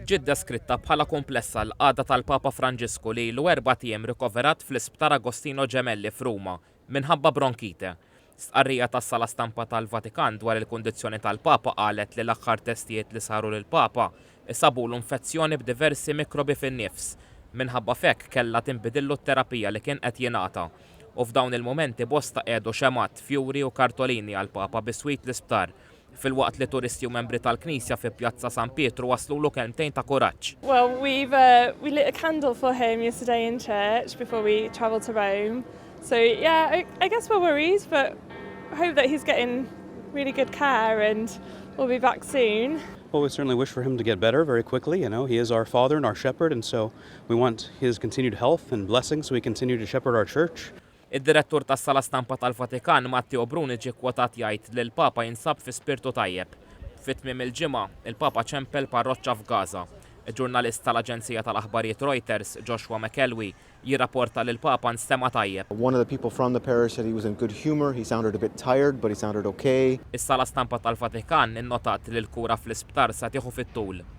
Ġiet deskritta bħala komplessa l-qagħda tal-Papa Franġisku li ilu 4 ijiem rikoverat fl-isptar Agostino Gemelli f'Ruma minħabba bronkite. Stqarrija tas-sala stampa tal-Vatikan dwar il-kundizzjoni tal-Papa qalet li l-aħħar testijiet li saru lill-Papa isabulu infezzjoni b'diversi mikrobi fin-nifs. Minħabba f'hekk kellha tinbidillu t-terapija li kien qed jingħata. U f'dawn il-momenti bosta qiegħdu xemat, fjuri u kartolini għall-Papa biswit l-isptar. Fil-waqt li turisti u membri tal-Knisja fi Pjazza San Pietru waslulu kelmtejn ta' kuraġġ. Well, we lit a candle for him yesterday in church before we travelled to Rome. So yeah, I guess we're worried, but I hope that he's getting really good care and we'll be back soon. Well, we certainly wish for him to get better very quickly. You know, he is our father and our shepherd, and so we want his continued health and blessings so we continue to shepherd our church. Id-direttur tas-sala stampa tal-Vatikan Matteo Bruni ġie kwotat jgħid li l-Papa jinsab fi spirtu tajjeb. Fit-tmiem il-ġimgħa, il-Papa ċempel parroċċa f'Gaza. Il-ġurnalist tal-Aġenzija tal-Aħbarijiet Reuters, Joshua McElwee, jirrapporta li l-Papa nstema tajjeb. One of the people from the parish said he was in good humor. He sounded a bit tired, but he sounded okay. Is-sala stampa tal-Vatikan innotat li l-kura fl-isptar sa tieħu fit-tul.